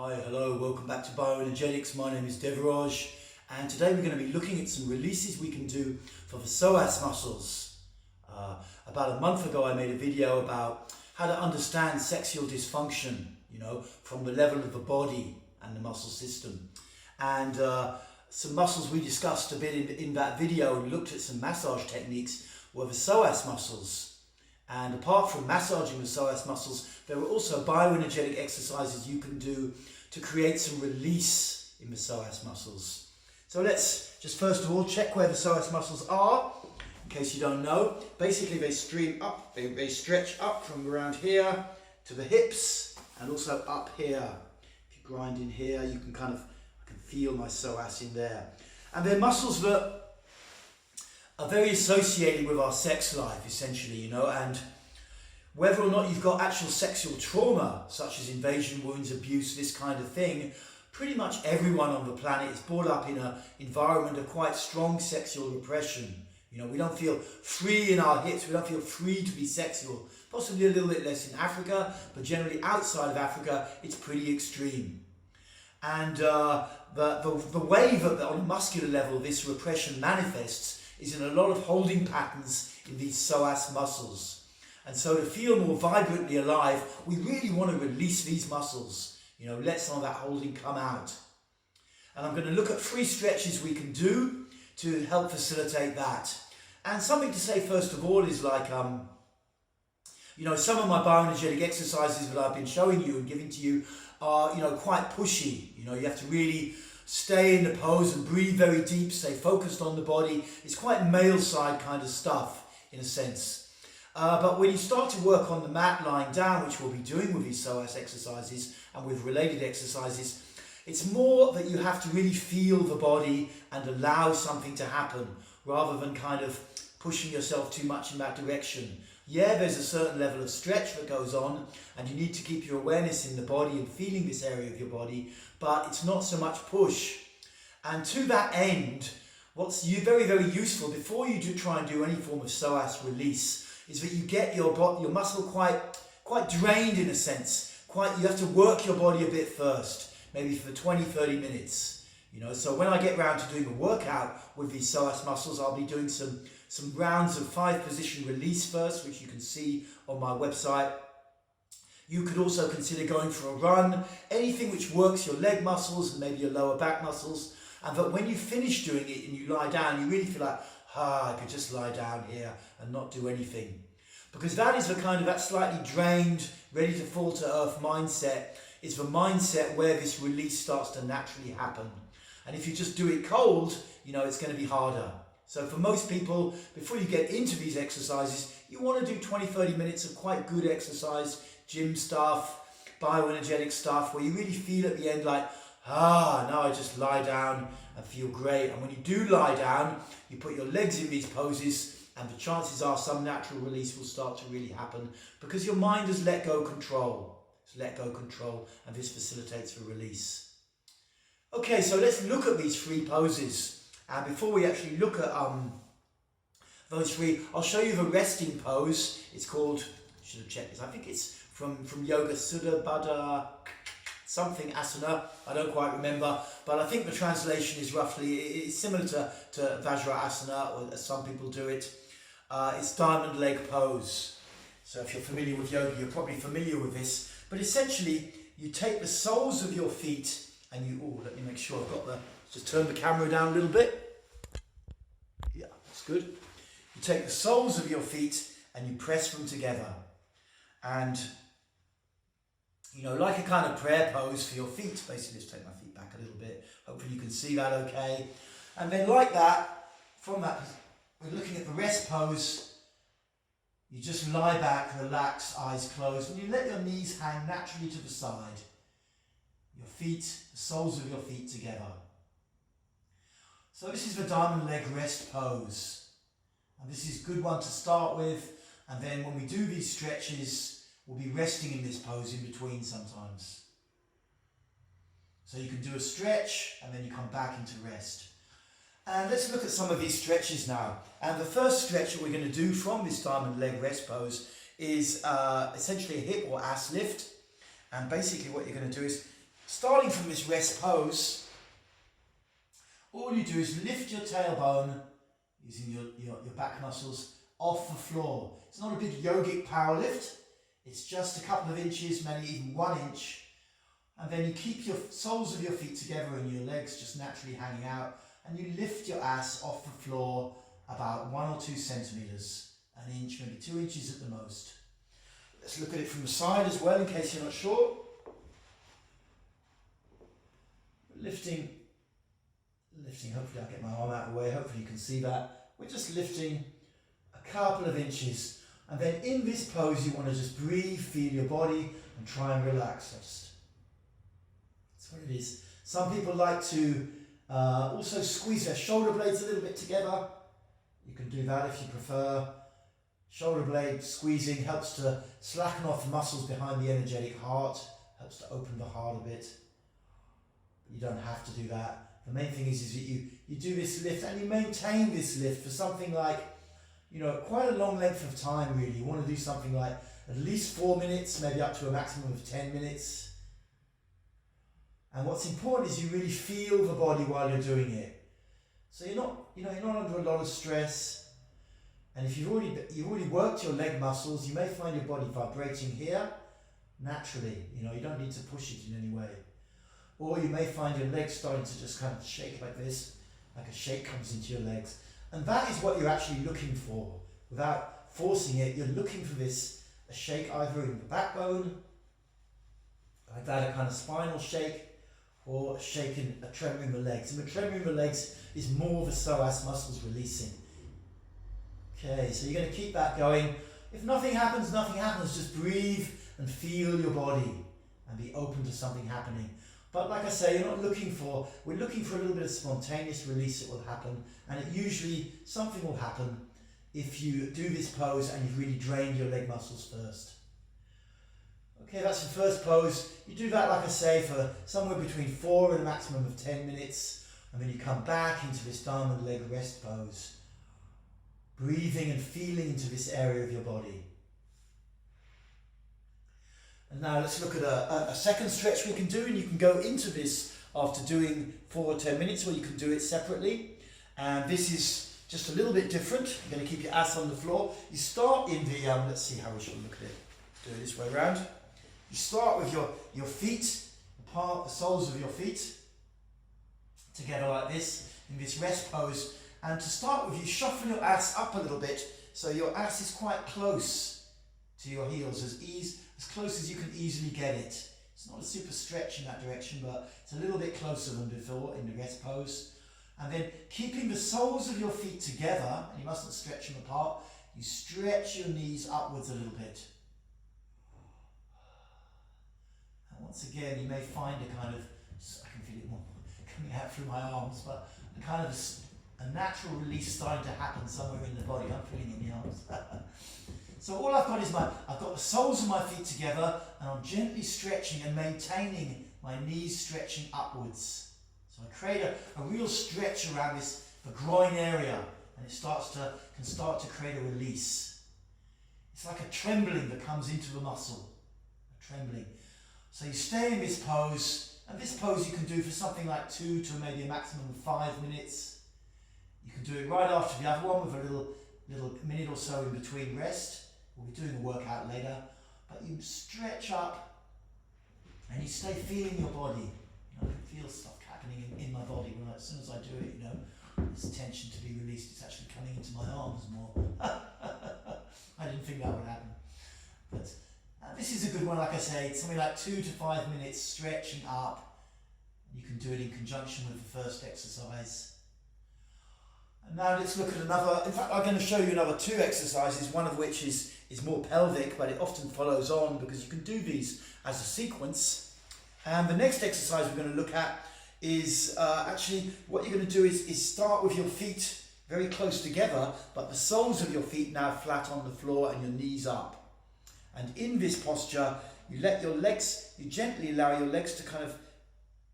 Hi, hello, welcome back to Bioenergetics. My name is Devaraj, and today we're going to be looking at some releases we can do for the psoas muscles. About a month ago I made a video about how to understand sexual dysfunction, from the level of the body and the muscle system. And some muscles we discussed a bit in that video and looked at some massage techniques were the psoas muscles. And apart from massaging the psoas muscles, there are also bioenergetic exercises you can do to create some release in the psoas muscles. So let's just first of all check where the psoas muscles are, in case you don't know. Basically they stream up, they stretch up from around here to the hips and also up here. If you grind in here, you can I can feel my psoas in there. And they're muscles that are very associated with our sex life, essentially, and whether or not you've got actual sexual trauma, such as invasion wounds, abuse, this kind of thing, pretty much everyone on the planet is brought up in an environment of quite strong sexual repression. We don't feel free in our hips, we don't feel free to be sexual. Possibly a little bit less in Africa, but generally outside of Africa, it's pretty extreme. And the way that on a muscular level this repression manifests is in a lot of holding patterns in these psoas muscles. And so to feel more vibrantly alive, we really want to release these muscles, let some of that holding come out. And I'm going to look at 3 stretches we can do to help facilitate that. And something to say first of all is like, some of my bioenergetic exercises that I've been showing you and giving to you are, quite pushy. You have to really stay in the pose and breathe very deep, stay focused on the body. It's quite male side kind of stuff in a sense. But when you start to work on the mat lying down, which we'll be doing with these psoas exercises and with related exercises, it's more that you have to really feel the body and allow something to happen rather than kind of pushing yourself too much in that direction. Yeah, there's a certain level of stretch that goes on and you need to keep your awareness in the body and feeling this area of your body, but it's not so much push. And to that end, what's very, very useful before you try and do any form of psoas release is that you get your muscle quite drained in a sense. You have to work your body a bit first, maybe for 20-30 minutes. So when I get round to doing a workout with these psoas muscles, I'll be doing some rounds of 5-position release first, which you can see on my website. You could also consider going for a run, anything which works your leg muscles and maybe your lower back muscles. And that when you finish doing it and you lie down, you really feel like, I could just lie down here and not do anything. Because that is that slightly drained, ready to fall to earth mindset, is the mindset where this release starts to naturally happen. And if you just do it cold, it's going to be harder. So for most people, before you get into these exercises, you want to do 20-30 minutes of quite good exercise, gym stuff, bioenergetic stuff, where you really feel at the end like, now I just lie down and feel great. And when you do lie down, you put your legs in these poses and the chances are some natural release will start to really happen because your mind has let go control. It's let go control and this facilitates the release. Okay, so let's look at these 3 poses. And before we actually look at those 3, I'll show you the resting pose. It's called, I should have checked this, I think it's from Yoga Sudha Baddha something asana, I don't quite remember, but I think the translation is it's similar to Vajrasana, or as some people do it. It's diamond leg pose. So if you're familiar with yoga, you're probably familiar with this. But essentially, you take the soles of your feet and let me make sure I've got just turn the camera down a little bit. Yeah, that's good. You take the soles of your feet and you press them together. And like a kind of prayer pose for your feet. Basically, just take my feet back a little bit. Hopefully you can see that okay. And then like that, from that, we're looking at the rest pose. You just lie back, relax, eyes closed, and you let your knees hang naturally to the side. Your feet, the soles of your feet together. So this is the diamond leg rest pose. And this is a good one to start with. And then when we do these stretches, we'll be resting in this pose in between sometimes. So you can do a stretch and then you come back into rest. And let's look at some of these stretches now. And the first stretch that we're going to do from this diamond leg rest pose is essentially a hip or ass lift. And basically what you're going to do is starting from this rest pose, all you do is lift your tailbone using your back muscles off the floor. It's not a big yogic power lift. It's just a couple of inches, maybe even 1 inch. And then you keep your soles of your feet together and your legs just naturally hanging out. And you lift your ass off the floor about 1 or 2 centimeters, an inch, maybe 2 inches at the most. Let's look at it from the side as well in case you're not sure. Lifting, hopefully I'll get my arm out of the way, hopefully you can see that. We're just lifting a couple of inches. And then in this pose you want to just breathe, feel your body and try and relax. That's what it is. Some people like to also squeeze their shoulder blades a little bit together. You can do that if you prefer. Shoulder blade squeezing helps to slacken off the muscles behind the energetic heart, helps to open the heart a bit. But you don't have to do that. The main thing is that you do this lift and you maintain this lift for something like, quite a long length of time really. You want to do something like at least 4 minutes, maybe up to a maximum of 10 minutes. And what's important is you really feel the body while you're doing it. So you're not under a lot of stress. And if you've already worked your leg muscles, you may find your body vibrating here naturally. You don't need to push it in any way. Or you may find your legs starting to just kind of shake like this, like a shake comes into your legs. And that is what you're actually looking for. Without forcing it, you're looking for this, a shake either in the backbone, like that, a kind of spinal shake, or a tremor in the legs. And the tremor in the legs is more the psoas muscles releasing. Okay, so you're going to keep that going. If nothing happens, nothing happens. Just breathe and feel your body and be open to something happening. But like I say, we're looking for a little bit of spontaneous release that will happen. And something will happen if you do this pose and you've really drained your leg muscles first. Okay, that's your first pose. You do that, like I say, for somewhere between 4 and a maximum of 10 minutes. And then you come back into this diamond leg rest pose. Breathing and feeling into this area of your body. And now let's look at a second stretch we can do, and you can go into this after doing 4 or 10 minutes, or you can do it separately. And this is just a little bit different. You're going to keep your ass on the floor. You start in the, let's see how we should look at it. Do it this way around. You start with your feet, the soles of your feet together like this, in this rest pose. And to start with, you shuffle your ass up a little bit, so your ass is quite close to your heels, as close as you can easily get it. It's not a super stretch in that direction, but it's a little bit closer than before in the rest pose. And then keeping the soles of your feet together, and you mustn't stretch them apart, you stretch your knees upwards a little bit. And once again, you may find a kind of, I can feel it more coming out through my arms, but a kind of a natural release starting to happen somewhere in the body. I'm feeling it in the arms. So all I've got is I've got the soles of my feet together, and I'm gently stretching and maintaining my knees stretching upwards. So I create a real stretch around the groin area, and it can start to create a release. It's like a trembling that comes into the muscle, a trembling. So you stay in this pose, and this pose you can do for something like 2 to maybe a maximum of 5 minutes. You can do it right after the other one with a little minute or so in between rest. We'll be doing a workout later. But you stretch up and you stay feeling your body. I can feel stuff happening in my body as soon as I do it, this tension to be released. It's actually coming into my arms more. I didn't think that would happen. But this is a good one, like I say. It's something like 2 to 5 minutes stretching up. You can do it in conjunction with the first exercise. And now let's look at another. In fact, I'm going to show you another 2 exercises, one of which is more pelvic, but it often follows on because you can do these as a sequence. And the next exercise we're going to look at is actually what you're going to do is start with your feet very close together, but the soles of your feet now flat on the floor and your knees up. And in this posture, you gently allow your legs to kind of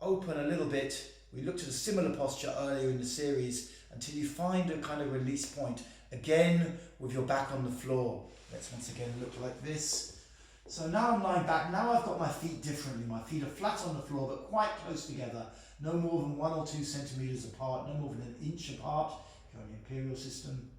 open a little bit. We looked at a similar posture earlier in the series, until you find a kind of release point, again with your back on the floor. Let's once again look like this. So now I'm lying back. Now I've got my feet differently. My feet are flat on the floor, but quite close together. No more than 1 or 2 centimeters apart. No more than an inch apart if you're on the imperial system.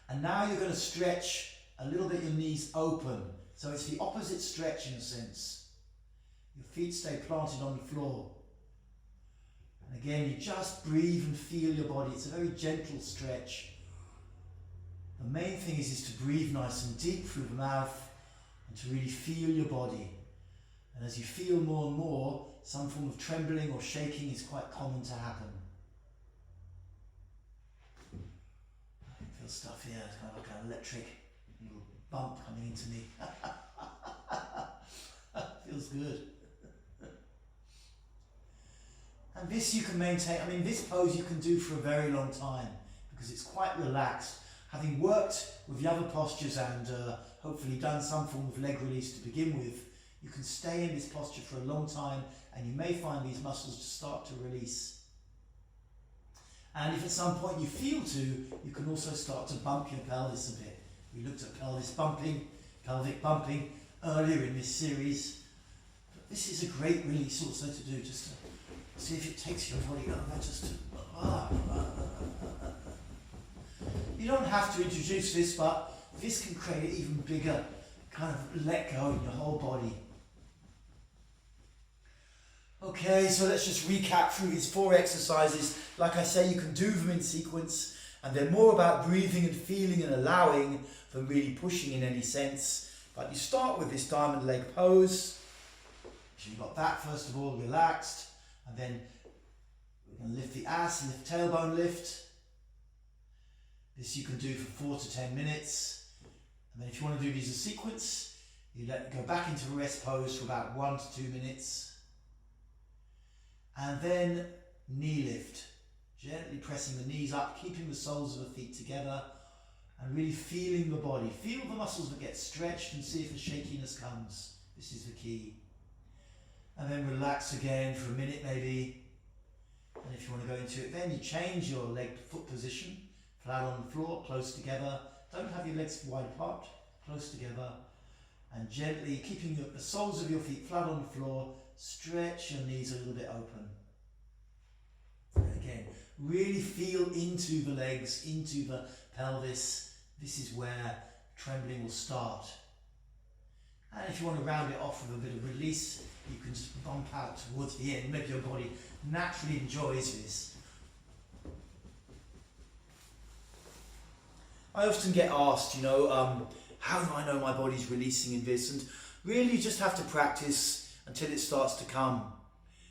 And now you're going to stretch a little bit your knees open. So it's the opposite stretch in a sense. Your feet stay planted on the floor. And again, you just breathe and feel your body. It's a very gentle stretch. The main thing is to breathe nice and deep through the mouth and to really feel your body. And as you feel more and more, some form of trembling or shaking is quite common to happen. I can feel stuff here, it's kind of like an electric little bump coming into me. Feels good. And this you can maintain, I mean this pose you can do for a very long time because it's quite relaxed. Having worked with the other postures and hopefully done some form of leg release to begin with, you can stay in this posture for a long time and you may find these muscles start to release. And if at some point you feel to, you can also start to bump your pelvis a bit. We looked at pelvic bumping earlier in this series. But this is a great release also to do, just to see if it takes your body over, just to... You don't have to introduce this, but this can create an even bigger kind of let go in your whole body. Okay, so let's just recap through these 4 exercises. Like I say, you can do them in sequence, and they're more about breathing and feeling and allowing than really pushing in any sense. But you start with this diamond leg pose. So you've got that first of all relaxed, and then we're going to lift the ass, lift tailbone lift. This you can do for 4 to 10 minutes. And then if you want to do these as a sequence, you go back into a rest pose for about 1 to 2 minutes. And then knee lift. Gently pressing the knees up, keeping the soles of the feet together, and really feeling the body. Feel the muscles that get stretched and see if the shakiness comes. This is the key. And then relax again for a minute maybe. And if you want to go into it, then you change your leg to foot position. Flat on the floor, close together. Don't have your legs wide apart, close together. And gently, keeping the soles of your feet flat on the floor, stretch your knees a little bit open. And again, really feel into the legs, into the pelvis. This is where trembling will start. And if you want to round it off with a bit of release, you can just bump out towards the end. Maybe your body naturally enjoys this. I often get asked, how do I know my body's releasing in this? And really you just have to practice until it starts to come.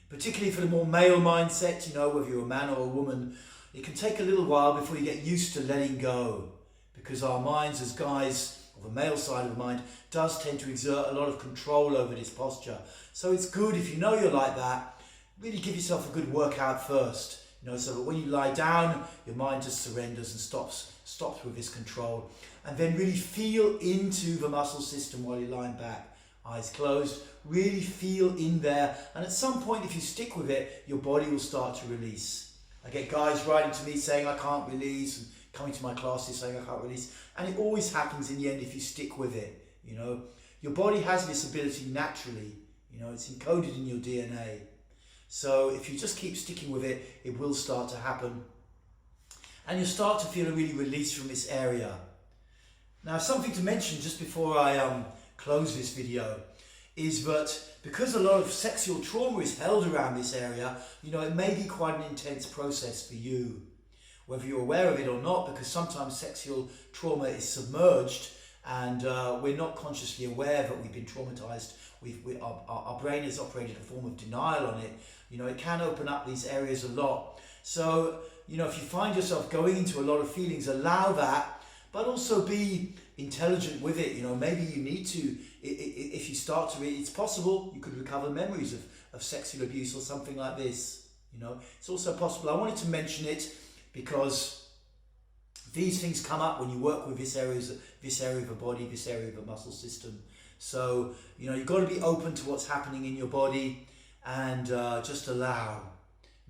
Particularly for the more male mindset, whether you're a man or a woman, it can take a little while before you get used to letting go. Because our minds as guys, or the male side of the mind, does tend to exert a lot of control over this posture. So it's good if you know you're like that, really give yourself a good workout first. So that when you lie down, your mind just surrenders and stops with this control. And then really feel into the muscle system while you're lying back. Eyes closed, really feel in there. And at some point, if you stick with it, your body will start to release. I get guys writing to me saying, I can't release, and coming to my classes saying, I can't release. And it always happens in the end if you stick with it. Your body has this ability naturally. It's encoded in your DNA. So if you just keep sticking with it, it will start to happen. And you'll start to feel a really release from this area. Now, something to mention just before I close this video is that because a lot of sexual trauma is held around this area, it may be quite an intense process for you. Whether you're aware of it or not, because sometimes sexual trauma is submerged and we're not consciously aware that we've been traumatized. Our brain has operated a form of denial on it. It can open up these areas a lot. So, if you find yourself going into a lot of feelings, allow that, but also be intelligent with it. Maybe you need to, if you start to, it's possible you could recover memories of sexual abuse or something like this. It's also possible. I wanted to mention it because these things come up when you work with this area of the body, this area of the muscle system. So, you've got to be open to what's happening in your body and just allow.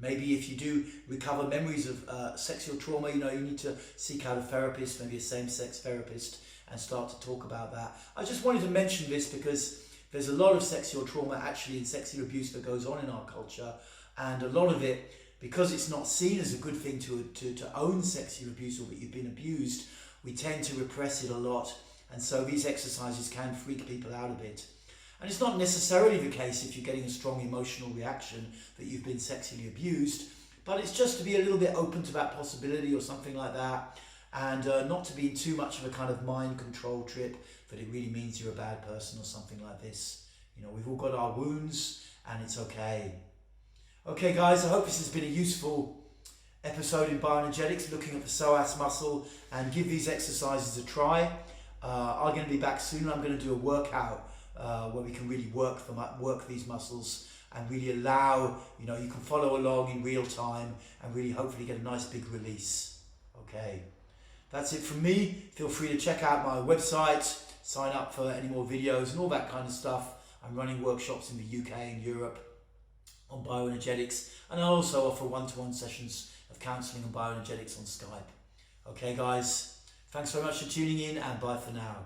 Maybe if you do recover memories of sexual trauma, you need to seek out a therapist, maybe a same-sex therapist, and start to talk about that. I just wanted to mention this because there's a lot of sexual trauma actually and sexual abuse that goes on in our culture, and a lot of it, because it's not seen as a good thing to own sexual abuse or that you've been abused, we tend to repress it a lot, and so these exercises can freak people out a bit. And it's not necessarily the case if you're getting a strong emotional reaction that you've been sexually abused, but it's just to be a little bit open to that possibility or something like that, and not to be too much of a kind of mind control trip that it really means you're a bad person or something like this. You know, we've all got our wounds and it's okay. Okay guys, I hope this has been a useful episode in Bioenergetics, looking at the psoas muscle, and give these exercises a try. I'm going to be back soon. I'm going to do a workout where we can really work these muscles and really allow, you know, you can follow along in real time and really hopefully get a nice big release. Okay, that's it from me. Feel free to check out my website, sign up for any more videos and all that kind of stuff. I'm running workshops in the UK and Europe on bioenergetics, and I also offer one-to-one sessions of counselling on bioenergetics on Skype. Okay guys, thanks very much for tuning in, and bye for now.